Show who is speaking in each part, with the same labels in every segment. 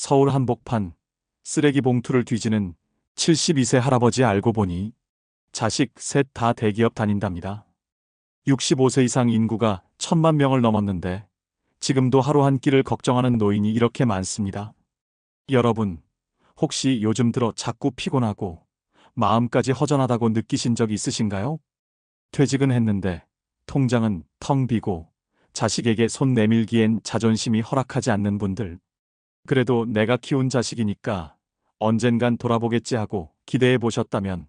Speaker 1: 서울 한복판 쓰레기 봉투를 뒤지는 72세 할아버지 알고 보니 자식 셋 다 대기업 다닌답니다. 65세 이상 인구가 1,000만 명을 넘었는데 지금도 하루 한 끼를 걱정하는 노인이 이렇게 많습니다. 여러분, 혹시 요즘 들어 자꾸 피곤하고 마음까지 허전하다고 느끼신 적 있으신가요? 퇴직은 했는데 통장은 텅 비고 자식에게 손 내밀기엔 자존심이 허락하지 않는 분들. 그래도 내가 키운 자식이니까 언젠간 돌아보겠지 하고 기대해 보셨다면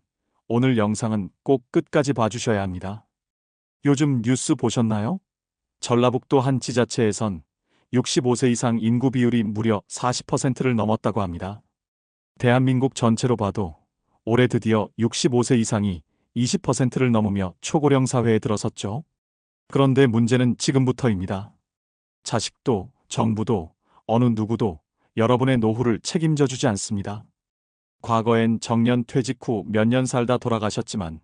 Speaker 1: 오늘 영상은 꼭 끝까지 봐주셔야 합니다. 요즘 뉴스 보셨나요? 전라북도 한 지자체에선 65세 이상 인구 비율이 무려 40%를 넘었다고 합니다. 대한민국 전체로 봐도 올해 드디어 65세 이상이 20%를 넘으며 초고령 사회에 들어섰죠. 그런데 문제는 지금부터입니다. 자식도, 정부도, 어느 누구도 여러분의 노후를 책임져 주지 않습니다. 과거엔 정년 퇴직 후 몇 년 살다 돌아가셨지만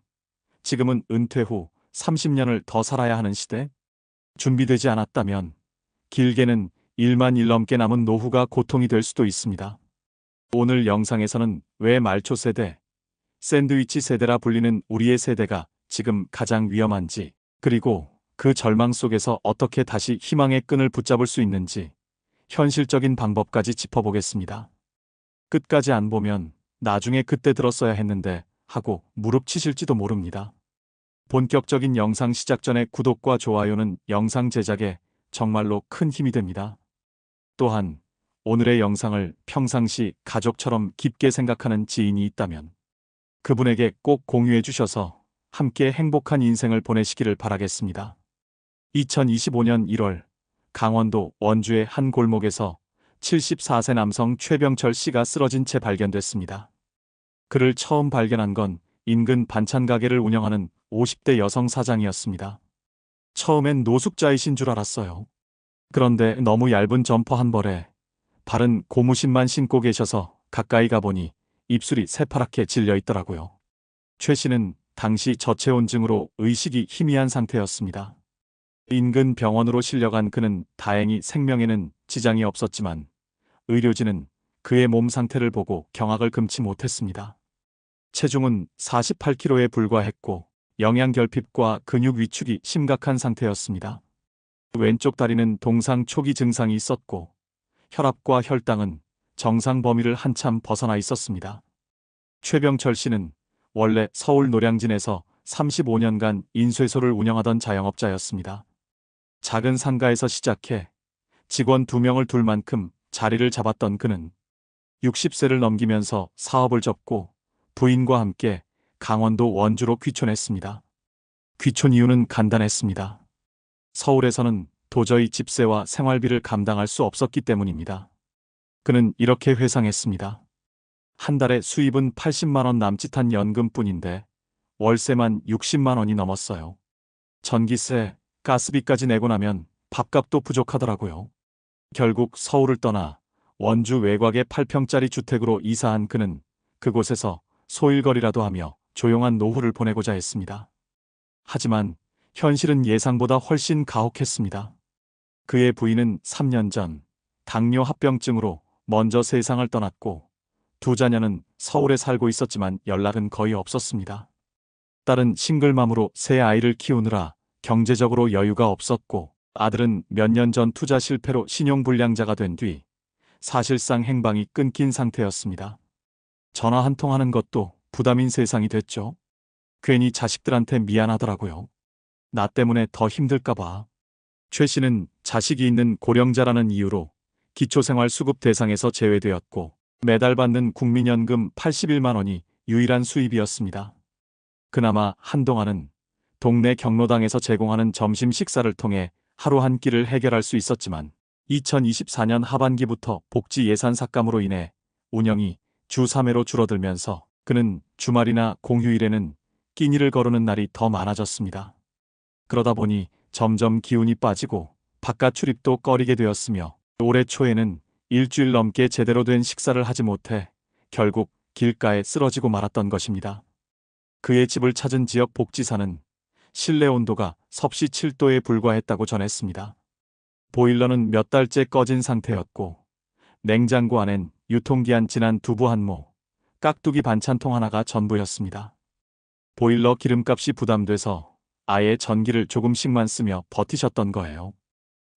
Speaker 1: 지금은 은퇴 후 30년을 더 살아야 하는 시대? 준비되지 않았다면 길게는 1만 일 넘게 남은 노후가 고통이 될 수도 있습니다. 오늘 영상에서는 왜 말초 세대, 샌드위치 세대라 불리는 우리의 세대가 지금 가장 위험한지, 그리고 그 절망 속에서 어떻게 다시 희망의 끈을 붙잡을 수 있는지 현실적인 방법까지 짚어보겠습니다. 끝까지 안 보면 나중에 그때 들었어야 했는데 하고 무릎 치실지도 모릅니다. 본격적인 영상 시작 전에 구독과 좋아요는 영상 제작에 정말로 큰 힘이 됩니다. 또한 오늘의 영상을 평상시 가족처럼 깊게 생각하는 지인이 있다면 그분에게 꼭 공유해 주셔서 함께 행복한 인생을 보내시기를 바라겠습니다. 2025년 1월 강원도 원주의 한 골목에서 74세 남성 최병철 씨가 쓰러진 채 발견됐습니다. 그를 처음 발견한 건 인근 반찬 가게를 운영하는 50대 여성 사장이었습니다. 처음엔 노숙자이신 줄 알았어요. 그런데 너무 얇은 점퍼 한 벌에 바른 고무신만 신고 계셔서 가까이 가보니 입술이 새파랗게 질려 있더라고요. 최 씨는 당시 저체온증으로 의식이 희미한 상태였습니다. 인근 병원으로 실려간 그는 다행히 생명에는 지장이 없었지만 의료진은 그의 몸 상태를 보고 경악을 금치 못했습니다. 체중은 48kg에 불과했고 영양결핍과 근육 위축이 심각한 상태였습니다. 왼쪽 다리는 동상 초기 증상이 있었고 혈압과 혈당은 정상 범위를 한참 벗어나 있었습니다. 최병철 씨는 원래 서울 노량진에서 35년간 인쇄소를 운영하던 자영업자였습니다. 작은 상가에서 시작해 직원 2명을 둘 만큼 자리를 잡았던 그는 60세를 넘기면서 사업을 접고 부인과 함께 강원도 원주로 귀촌했습니다. 귀촌 이유는 간단했습니다. 서울에서는 도저히 집세와 생활비를 감당할 수 없었기 때문입니다. 그는 이렇게 회상했습니다. 한 달에 수입은 80만 원 남짓한 연금뿐인데 월세만 60만 원이 넘었어요. 전기세, 가스비까지 내고 나면 밥값도 부족하더라고요. 결국 서울을 떠나 원주 외곽의 8평짜리 주택으로 이사한 그는 그곳에서 소일거리라도 하며 조용한 노후를 보내고자 했습니다. 하지만 현실은 예상보다 훨씬 가혹했습니다. 그의 부인은 3년 전 당뇨 합병증으로 먼저 세상을 떠났고 두 자녀는 서울에 살고 있었지만 연락은 거의 없었습니다. 딸은 싱글맘으로 새 아이를 키우느라 경제적으로 여유가 없었고 아들은 몇 년 전 투자 실패로 신용불량자가 된 뒤 사실상 행방이 끊긴 상태였습니다. 전화 한 통 하는 것도 부담인 세상이 됐죠. 괜히 자식들한테 미안하더라고요. 나 때문에 더 힘들까봐. 최 씨는 자식이 있는 고령자라는 이유로 기초생활수급 대상에서 제외되었고 매달 받는 국민연금 81만 원이 유일한 수입이었습니다. 그나마 한동안은 동네 경로당에서 제공하는 점심 식사를 통해 하루 한 끼를 해결할 수 있었지만 2024년 하반기부터 복지 예산 삭감으로 인해 운영이 주 3회로 줄어들면서 그는 주말이나 공휴일에는 끼니를 거르는 날이 더 많아졌습니다. 그러다 보니 점점 기운이 빠지고 바깥 출입도 꺼리게 되었으며 올해 초에는 일주일 넘게 제대로 된 식사를 하지 못해 결국 길가에 쓰러지고 말았던 것입니다. 그의 집을 찾은 지역 복지사는 실내 온도가 섭씨 7도에 불과했다고 전했습니다. 보일러는 몇 달째 꺼진 상태였고 냉장고 안엔 유통기한 지난 두부 한 모, 깍두기 반찬통 하나가 전부였습니다. 보일러 기름값이 부담돼서 아예 전기를 조금씩만 쓰며 버티셨던 거예요.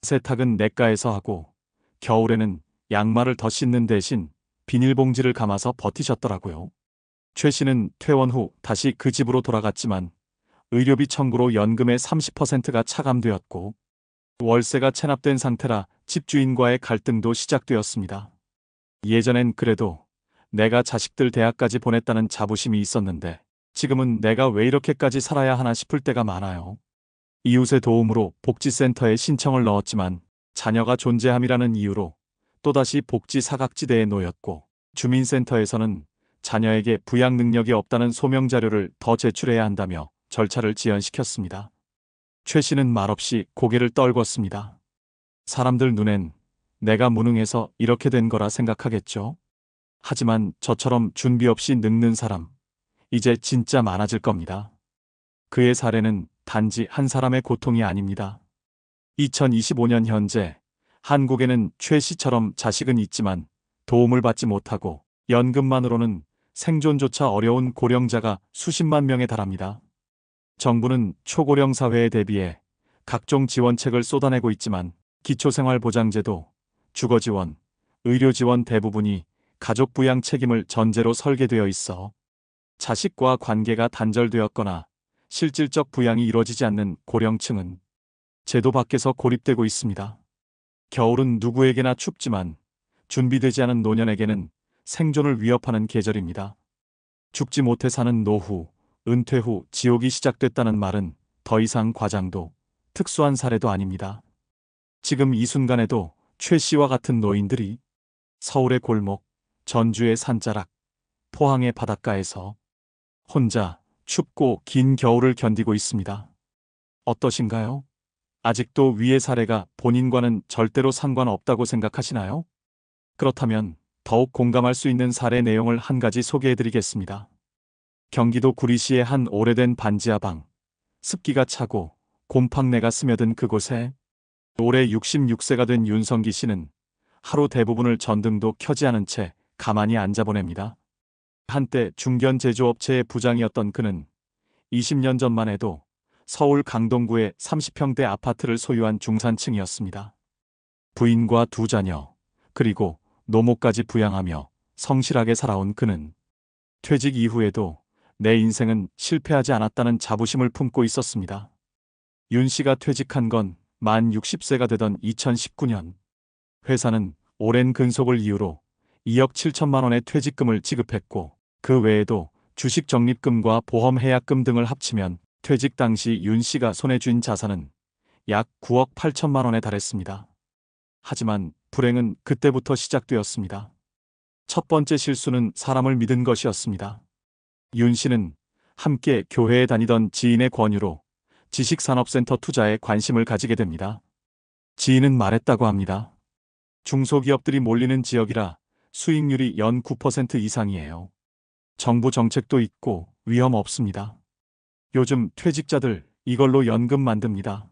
Speaker 1: 세탁은 냇가에서 하고 겨울에는 양말을 더 씻는 대신 비닐봉지를 감아서 버티셨더라고요. 최 씨는 퇴원 후 다시 그 집으로 돌아갔지만 의료비 청구로 연금의 30%가 차감되었고 월세가 체납된 상태라 집주인과의 갈등도 시작되었습니다. 예전엔 그래도 내가 자식들 대학까지 보냈다는 자부심이 있었는데 지금은 내가 왜 이렇게까지 살아야 하나 싶을 때가 많아요. 이웃의 도움으로 복지센터에 신청을 넣었지만 자녀가 존재함이라는 이유로 또다시 복지 사각지대에 놓였고 주민센터에서는 자녀에게 부양 능력이 없다는 소명 자료를 더 제출해야 한다며 절차를 지연시켰습니다. 최 씨는 말없이 고개를 떨궜습니다. 사람들 눈엔 내가 무능해서 이렇게 된 거라 생각하겠죠. 하지만 저처럼 준비 없이 늙는 사람, 이제 진짜 많아질 겁니다. 그의 사례는 단지 한 사람의 고통이 아닙니다. 2025년 현재 한국에는 최 씨처럼 자식은 있지만 도움을 받지 못하고 연금만으로는 생존조차 어려운 고령자가 수십만 명에 달합니다. 정부는 초고령 사회에 대비해 각종 지원책을 쏟아내고 있지만 기초생활보장제도, 주거지원, 의료지원 대부분이 가족 부양 책임을 전제로 설계되어 있어 자식과 관계가 단절되었거나 실질적 부양이 이루어지지 않는 고령층은 제도 밖에서 고립되고 있습니다. 겨울은 누구에게나 춥지만 준비되지 않은 노년에게는 생존을 위협하는 계절입니다. 죽지 못해 사는 노후, 은퇴 후 지옥이 시작됐다는 말은 더 이상 과장도 특수한 사례도 아닙니다. 지금 이 순간에도 최 씨와 같은 노인들이 서울의 골목, 전주의 산자락, 포항의 바닷가에서 혼자 춥고 긴 겨울을 견디고 있습니다. 어떠신가요? 아직도 위의 사례가 본인과는 절대로 상관없다고 생각하시나요? 그렇다면 더욱 공감할 수 있는 사례 내용을 한 가지 소개해드리겠습니다. 경기도 구리시의 한 오래된 반지하 방, 습기가 차고 곰팡내가 스며든 그곳에 올해 66세가 된 윤성기 씨는 하루 대부분을 전등도 켜지 않은 채 가만히 앉아 보냅니다. 한때 중견 제조업체의 부장이었던 그는 20년 전만 해도 서울 강동구의 30평대 아파트를 소유한 중산층이었습니다. 부인과 두 자녀, 그리고 노모까지 부양하며 성실하게 살아온 그는 퇴직 이후에도 내 인생은 실패하지 않았다는 자부심을 품고 있었습니다. 윤 씨가 퇴직한 건 만 60세가 되던 2019년. 회사는 오랜 근속을 이유로 2억 7천만 원의 퇴직금을 지급했고 그 외에도 주식 적립금과 보험 해약금 등을 합치면 퇴직 당시 윤 씨가 손에 쥔 자산은 약 9억 8천만 원에 달했습니다. 하지만 불행은 그때부터 시작되었습니다. 첫 번째 실수는 사람을 믿은 것이었습니다. 윤 씨는 함께 교회에 다니던 지인의 권유로 지식산업센터 투자에 관심을 가지게 됩니다. 지인은 말했다고 합니다. 중소기업들이 몰리는 지역이라 수익률이 연 9% 이상이에요. 정부 정책도 있고 위험 없습니다. 요즘 퇴직자들 이걸로 연금 만듭니다.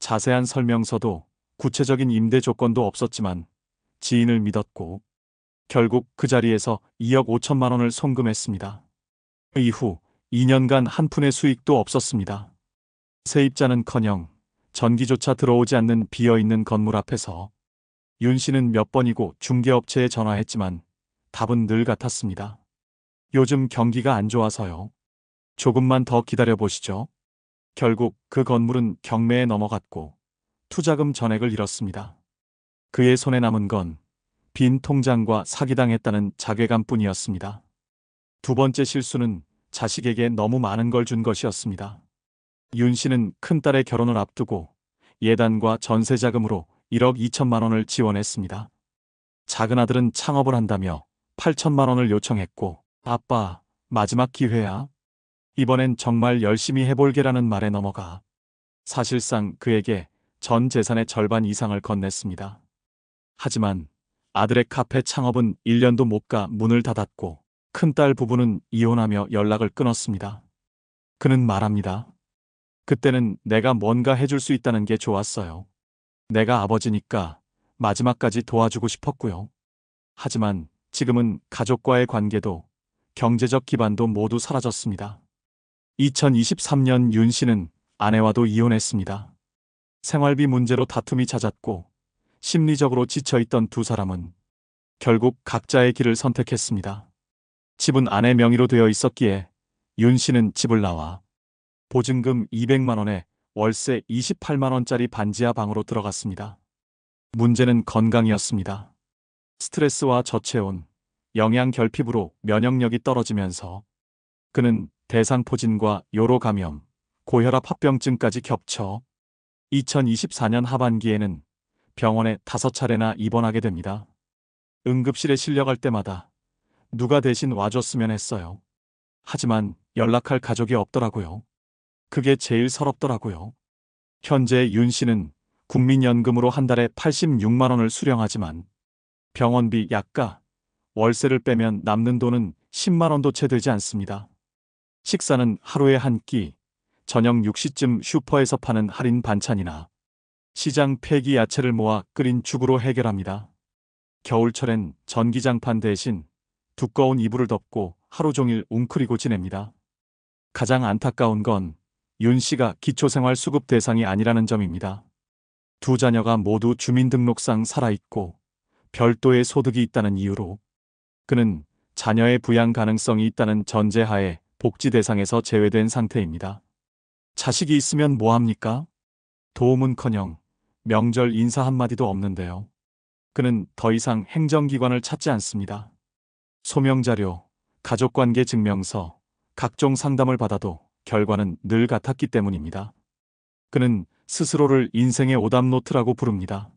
Speaker 1: 자세한 설명서도 구체적인 임대 조건도 없었지만 지인을 믿었고 결국 그 자리에서 2억 5천만 원을 송금했습니다. 이후 2년간 한 푼의 수익도 없었습니다. 세입자는커녕 전기조차 들어오지 않는 비어있는 건물 앞에서 윤 씨는 몇 번이고 중개업체에 전화했지만 답은 늘 같았습니다. 요즘 경기가 안 좋아서요. 조금만 더 기다려보시죠. 결국 그 건물은 경매에 넘어갔고 투자금 전액을 잃었습니다. 그의 손에 남은 건 빈 통장과 사기당했다는 자괴감뿐이었습니다. 두 번째 실수는 자식에게 너무 많은 걸 준 것이었습니다. 윤 씨는 큰딸의 결혼을 앞두고 예단과 전세자금으로 1억 2천만 원을 지원했습니다. 작은 아들은 창업을 한다며 8천만 원을 요청했고 아빠, 마지막 기회야. 이번엔 정말 열심히 해볼게라는 말에 넘어가 사실상 그에게 전 재산의 절반 이상을 건넸습니다. 하지만 아들의 카페 창업은 1년도 못 가 문을 닫았고 큰딸 부부는 이혼하며 연락을 끊었습니다. 그는 말합니다. 그때는 내가 뭔가 해줄 수 있다는 게 좋았어요. 내가 아버지니까 마지막까지 도와주고 싶었고요. 하지만 지금은 가족과의 관계도 경제적 기반도 모두 사라졌습니다. 2023년 윤 씨는 아내와도 이혼했습니다. 생활비 문제로 다툼이 잦았고 심리적으로 지쳐있던 두 사람은 결국 각자의 길을 선택했습니다. 집은 아내 명의로 되어 있었기에 윤 씨는 집을 나와 보증금 200만 원에 월세 28만 원짜리 반지하 방으로 들어갔습니다. 문제는 건강이었습니다. 스트레스와 저체온, 영양 결핍으로 면역력이 떨어지면서 그는 대상포진과 요로 감염, 고혈압 합병증까지 겹쳐 2024년 하반기에는 병원에 5차례나 입원하게 됩니다. 응급실에 실려갈 때마다 누가 대신 와줬으면 했어요. 하지만 연락할 가족이 없더라고요. 그게 제일 서럽더라고요. 현재 윤 씨는 국민연금으로 한 달에 86만 원을 수령하지만 병원비, 약가, 월세를 빼면 남는 돈은 10만 원도 채 되지 않습니다. 식사는 하루에 한 끼, 저녁 6시쯤 슈퍼에서 파는 할인 반찬이나 시장 폐기 야채를 모아 끓인 죽으로 해결합니다. 겨울철엔 전기장판 대신 두꺼운 이불을 덮고 하루 종일 웅크리고 지냅니다. 가장 안타까운 건 윤 씨가 기초생활수급 대상이 아니라는 점입니다. 두 자녀가 모두 주민등록상 살아있고 별도의 소득이 있다는 이유로 그는 자녀의 부양 가능성이 있다는 전제하에 복지 대상에서 제외된 상태입니다. 자식이 있으면 뭐합니까? 도움은커녕 명절 인사 한마디도 없는데요. 그는 더 이상 행정기관을 찾지 않습니다. 소명자료, 가족관계 증명서, 각종 상담을 받아도 결과는 늘 같았기 때문입니다. 그는 스스로를 인생의 오답노트라고 부릅니다.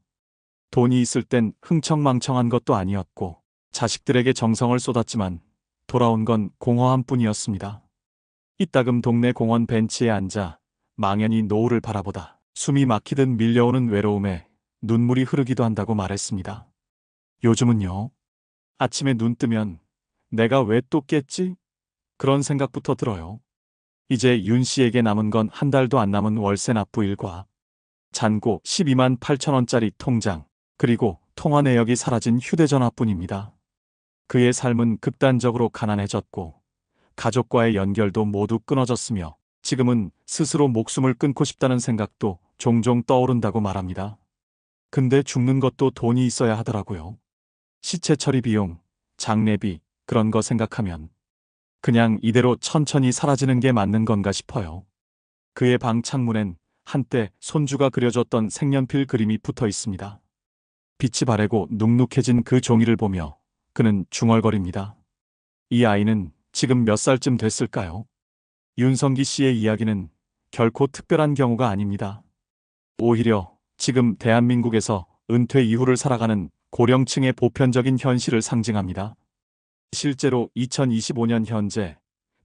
Speaker 1: 돈이 있을 땐 흥청망청한 것도 아니었고 자식들에게 정성을 쏟았지만 돌아온 건 공허함 뿐이었습니다. 이따금 동네 공원 벤치에 앉아 망연히 노을을 바라보다 숨이 막히듯 밀려오는 외로움에 눈물이 흐르기도 한다고 말했습니다. 요즘은요. 아침에 눈 뜨면 내가 왜 또 깼지? 그런 생각부터 들어요. 이제 윤 씨에게 남은 건 한 달도 안 남은 월세 납부 일과 잔고 12만 8천 원짜리 통장, 그리고 통화 내역이 사라진 휴대전화뿐입니다. 그의 삶은 극단적으로 가난해졌고 가족과의 연결도 모두 끊어졌으며 지금은 스스로 목숨을 끊고 싶다는 생각도 종종 떠오른다고 말합니다. 근데 죽는 것도 돈이 있어야 하더라고요. 시체 처리 비용, 장례비, 그런 거 생각하면 그냥 이대로 천천히 사라지는 게 맞는 건가 싶어요. 그의 방 창문엔 한때 손주가 그려줬던 색연필 그림이 붙어 있습니다. 빛이 바래고 눅눅해진 그 종이를 보며 그는 중얼거립니다. 이 아이는 지금 몇 살쯤 됐을까요? 윤성기 씨의 이야기는 결코 특별한 경우가 아닙니다. 오히려 지금 대한민국에서 은퇴 이후를 살아가는 고령층의 보편적인 현실을 상징합니다. 실제로 2025년 현재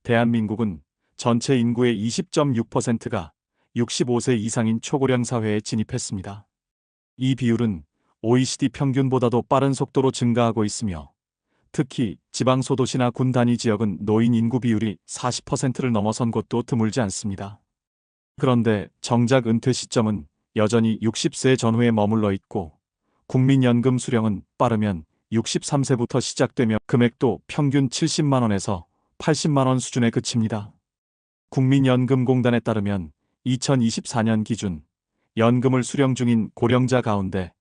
Speaker 1: 대한민국은 전체 인구의 20.6%가 65세 이상인 초고령 사회에 진입했습니다. 이 비율은 OECD 평균보다도 빠른 속도로 증가하고 있으며 특히 지방소도시나 군 단위 지역은 노인 인구 비율이 40%를 넘어선 곳도 드물지 않습니다. 그런데 정작 은퇴 시점은 여전히 60세 전후에 머물러 있고 국민연금 수령은 빠르면 63세부터 시작되며 금액도 평균 70만 원에서 80만 원 수준에 그칩니다. 국민연금공단에 따르면 2024년 기준 연금을 수령 중인 고령자 가운데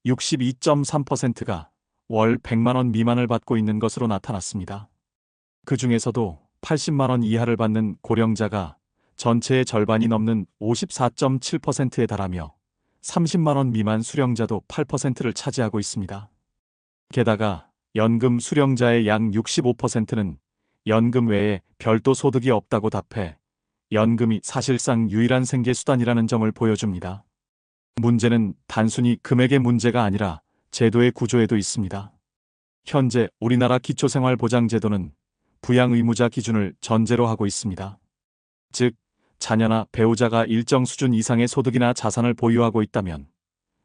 Speaker 1: 62.3%가 월 100만 원 미만을 받고 있는 것으로 나타났습니다. 그 중에서도 80만 원 이하를 받는 고령자가 전체의 절반이 넘는 54.7%에 달하며 30만 원 미만 수령자도 8%를 차지하고 있습니다. 게다가 연금 수령자의 약 65%는 연금 외에 별도 소득이 없다고 답해 연금이 사실상 유일한 생계수단이라는 점을 보여줍니다. 문제는 단순히 금액의 문제가 아니라 제도의 구조에도 있습니다. 현재 우리나라 기초생활보장제도는 부양의무자 기준을 전제로 하고 있습니다. 즉, 자녀나 배우자가 일정 수준 이상의 소득이나 자산을 보유하고 있다면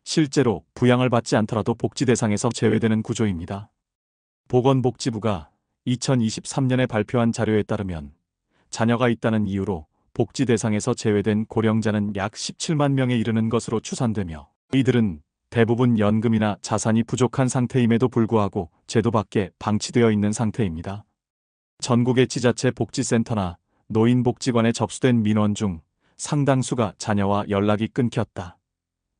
Speaker 1: 실제로 부양을 받지 않더라도 복지 대상에서 제외되는 구조입니다. 보건복지부가 2023년에 발표한 자료에 따르면 자녀가 있다는 이유로 복지 대상에서 제외된 고령자는 약 17만 명에 이르는 것으로 추산되며 이들은 대부분 연금이나 자산이 부족한 상태임에도 불구하고 제도 밖에 방치되어 있는 상태입니다. 전국의 지자체 복지센터나 노인복지관에 접수된 민원 중 상당수가 자녀와 연락이 끊겼다.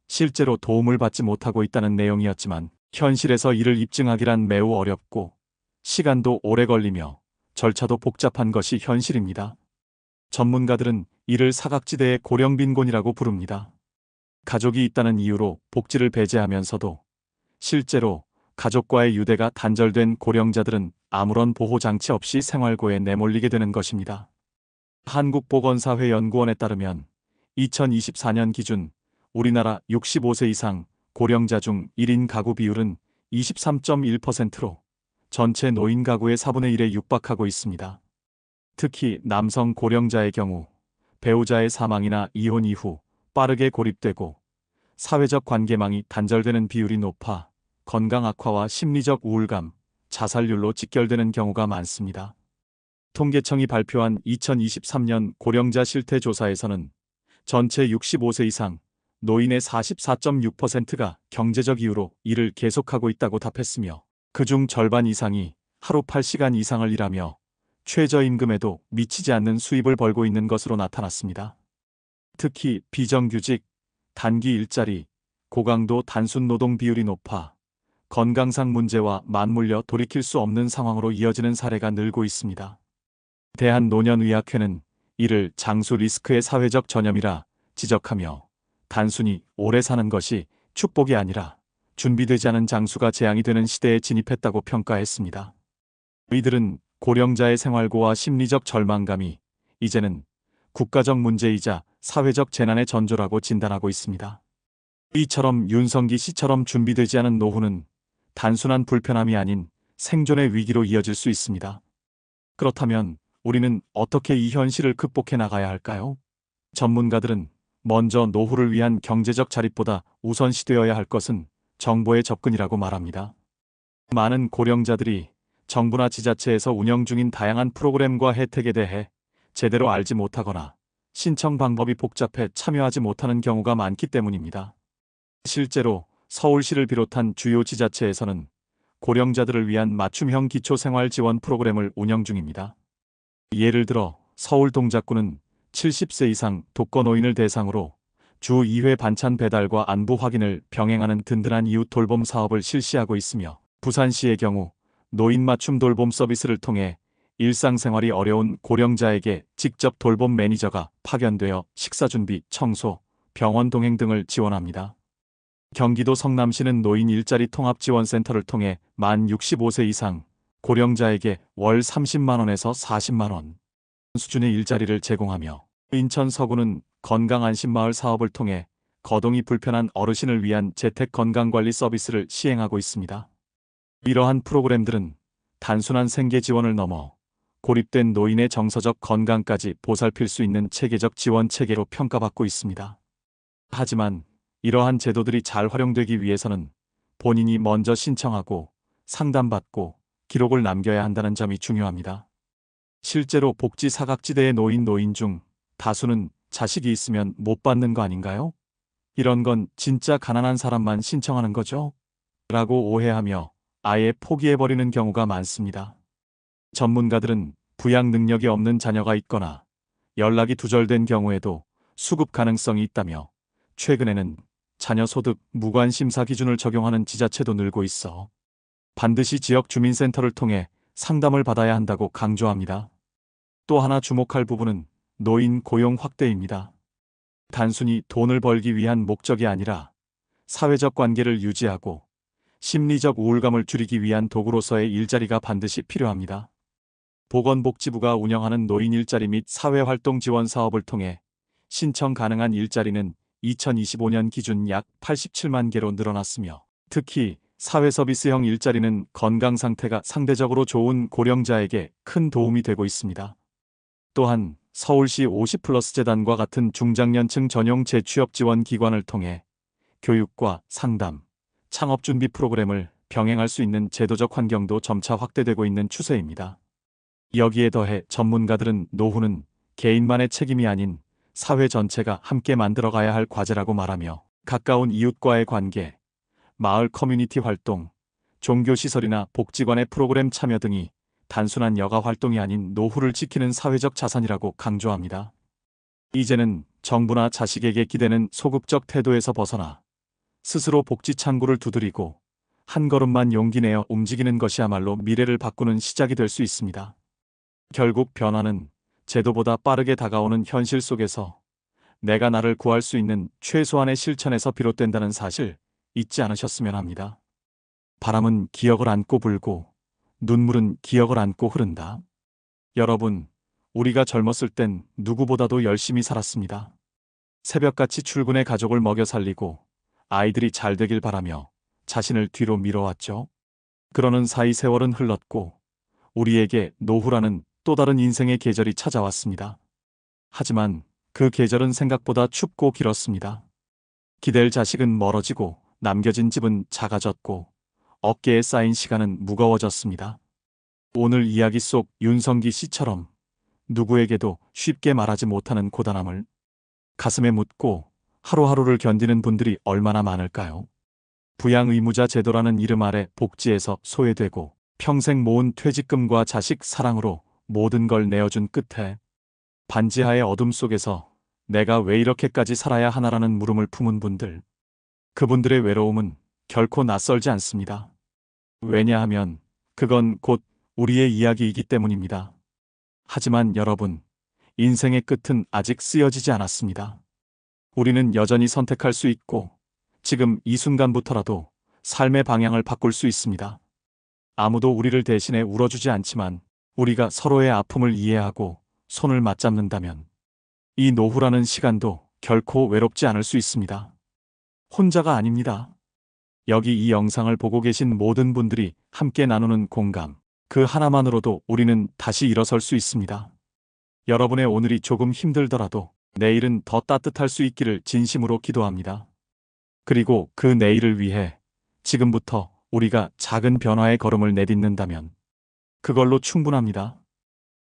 Speaker 1: 실제로 도움을 받지 못하고 있다는 내용이었지만 현실에서 이를 입증하기란 매우 어렵고 시간도 오래 걸리며 절차도 복잡한 것이 현실입니다. 전문가들은 이를 사각지대의 고령빈곤이라고 부릅니다. 가족이 있다는 이유로 복지를 배제하면서도 실제로 가족과의 유대가 단절된 고령자들은 아무런 보호장치 없이 생활고에 내몰리게 되는 것입니다. 한국보건사회연구원에 따르면 2024년 기준 우리나라 65세 이상 고령자 중 1인 가구 비율은 23.1%로 전체 노인 가구의 4분의 1에 육박하고 있습니다. 특히 남성 고령자의 경우 배우자의 사망이나 이혼 이후 빠르게 고립되고 사회적 관계망이 단절되는 비율이 높아 건강 악화와 심리적 우울감, 자살률로 직결되는 경우가 많습니다. 통계청이 발표한 2023년 고령자 실태 조사에서는 전체 65세 이상 노인의 44.6%가 경제적 이유로 일을 계속하고 있다고 답했으며 그중 절반 이상이 하루 8시간 이상을 일하며 최저임금에도 미치지 않는 수입을 벌고 있는 것으로 나타났습니다. 특히 비정규직, 단기 일자리, 고강도 단순 노동 비율이 높아 건강상 문제와 맞물려 돌이킬 수 없는 상황으로 이어지는 사례가 늘고 있습니다. 대한노년의학회는 이를 장수 리스크의 사회적 전염이라 지적하며 단순히 오래 사는 것이 축복이 아니라 준비되지 않은 장수가 재앙이 되는 시대에 진입했다고 평가했습니다. 이들은 고령자의 생활고와 심리적 절망감이 이제는 국가적 문제이자 사회적 재난의 전조라고 진단하고 있습니다. 이처럼 윤성기 씨처럼 준비되지 않은 노후는 단순한 불편함이 아닌 생존의 위기로 이어질 수 있습니다. 그렇다면 우리는 어떻게 이 현실을 극복해 나가야 할까요? 전문가들은 먼저 노후를 위한 경제적 자립보다 우선시되어야 할 것은 정보의 접근이라고 말합니다. 많은 고령자들이 정부나 지자체에서 운영 중인 다양한 프로그램과 혜택에 대해 제대로 알지 못하거나 신청 방법이 복잡해 참여하지 못하는 경우가 많기 때문입니다. 실제로 서울시를 비롯한 주요 지자체에서는 고령자들을 위한 맞춤형 기초생활 지원 프로그램을 운영 중입니다. 예를 들어 서울 동작구는 70세 이상 독거노인을 대상으로 주 2회 반찬 배달과 안부 확인을 병행하는 든든한 이웃 돌봄 사업을 실시하고 있으며 부산시의 경우 노인 맞춤 돌봄 서비스를 통해 일상생활이 어려운 고령자에게 직접 돌봄 매니저가 파견되어 식사 준비, 청소, 병원 동행 등을 지원합니다. 경기도 성남시는 노인 일자리 통합지원센터를 통해 만 65세 이상 고령자에게 월 30만 원에서 40만 원 수준의 일자리를 제공하며 인천 서구는 건강안심마을 사업을 통해 거동이 불편한 어르신을 위한 재택 건강관리 서비스를 시행하고 있습니다. 이러한 프로그램들은 단순한 생계 지원을 넘어 고립된 노인의 정서적 건강까지 보살필 수 있는 체계적 지원 체계로 평가받고 있습니다. 하지만 이러한 제도들이 잘 활용되기 위해서는 본인이 먼저 신청하고 상담받고 기록을 남겨야 한다는 점이 중요합니다. 실제로 복지 사각지대에 놓인 노인 중 다수는 자식이 있으면 못 받는 거 아닌가요? 이런 건 진짜 가난한 사람만 신청하는 거죠? 라고 오해하며 아예 포기해버리는 경우가 많습니다. 전문가들은 부양 능력이 없는 자녀가 있거나 연락이 두절된 경우에도 수급 가능성이 있다며 최근에는 자녀 소득 무관 심사 기준을 적용하는 지자체도 늘고 있어 반드시 지역 주민센터를 통해 상담을 받아야 한다고 강조합니다. 또 하나 주목할 부분은 노인 고용 확대입니다. 단순히 돈을 벌기 위한 목적이 아니라 사회적 관계를 유지하고 심리적 우울감을 줄이기 위한 도구로서의 일자리가 반드시 필요합니다. 보건복지부가 운영하는 노인 일자리 및 사회활동 지원 사업을 통해 신청 가능한 일자리는 2025년 기준 약 87만 개로 늘어났으며 특히 사회서비스형 일자리는 건강 상태가 상대적으로 좋은 고령자에게 큰 도움이 되고 있습니다. 또한 서울시 50플러스 재단과 같은 중장년층 전용 재취업 지원 기관을 통해 교육과 상담, 창업 준비 프로그램을 병행할 수 있는 제도적 환경도 점차 확대되고 있는 추세입니다. 여기에 더해 전문가들은 노후는 개인만의 책임이 아닌 사회 전체가 함께 만들어가야 할 과제라고 말하며 가까운 이웃과의 관계, 마을 커뮤니티 활동, 종교시설이나 복지관의 프로그램 참여 등이 단순한 여가 활동이 아닌 노후를 지키는 사회적 자산이라고 강조합니다. 이제는 정부나 자식에게 기대는 소극적 태도에서 벗어나 스스로 복지 창구를 두드리고 한 걸음만 용기 내어 움직이는 것이야말로 미래를 바꾸는 시작이 될 수 있습니다. 결국 변화는 제도보다 빠르게 다가오는 현실 속에서 내가 나를 구할 수 있는 최소한의 실천에서 비롯된다는 사실 잊지 않으셨으면 합니다. 바람은 기억을 안고 불고 눈물은 기억을 안고 흐른다. 여러분, 우리가 젊었을 땐 누구보다도 열심히 살았습니다. 새벽같이 출근해 가족을 먹여 살리고 아이들이 잘 되길 바라며 자신을 뒤로 밀어왔죠. 그러는 사이 세월은 흘렀고 우리에게 노후라는 또 다른 인생의 계절이 찾아왔습니다. 하지만 그 계절은 생각보다 춥고 길었습니다. 기댈 자식은 멀어지고 남겨진 집은 작아졌고 어깨에 쌓인 시간은 무거워졌습니다. 오늘 이야기 속 윤성기 씨처럼 누구에게도 쉽게 말하지 못하는 고단함을 가슴에 묻고 하루하루를 견디는 분들이 얼마나 많을까요? 부양의무자 제도라는 이름 아래 복지에서 소외되고 평생 모은 퇴직금과 자식 사랑으로 모든 걸 내어준 끝에 반지하의 어둠 속에서 내가 왜 이렇게까지 살아야 하나라는 물음을 품은 분들. 그분들의 외로움은 결코 낯설지 않습니다. 왜냐하면 그건 곧 우리의 이야기이기 때문입니다. 하지만 여러분, 인생의 끝은 아직 쓰여지지 않았습니다. 우리는 여전히 선택할 수 있고 지금 이 순간부터라도 삶의 방향을 바꿀 수 있습니다. 아무도 우리를 대신해 울어주지 않지만 우리가 서로의 아픔을 이해하고 손을 맞잡는다면 이 노후라는 시간도 결코 외롭지 않을 수 있습니다. 혼자가 아닙니다. 여기 이 영상을 보고 계신 모든 분들이 함께 나누는 공감, 그 하나만으로도 우리는 다시 일어설 수 있습니다. 여러분의 오늘이 조금 힘들더라도 내일은 더 따뜻할 수 있기를 진심으로 기도합니다. 그리고 그 내일을 위해 지금부터 우리가 작은 변화의 걸음을 내딛는다면 그걸로 충분합니다.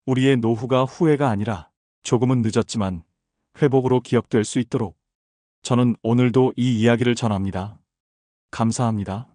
Speaker 1: 우리의 노후가 후회가 아니라 조금은 늦었지만 회복으로 기억될 수 있도록 저는 오늘도 이 이야기를 전합니다. 감사합니다.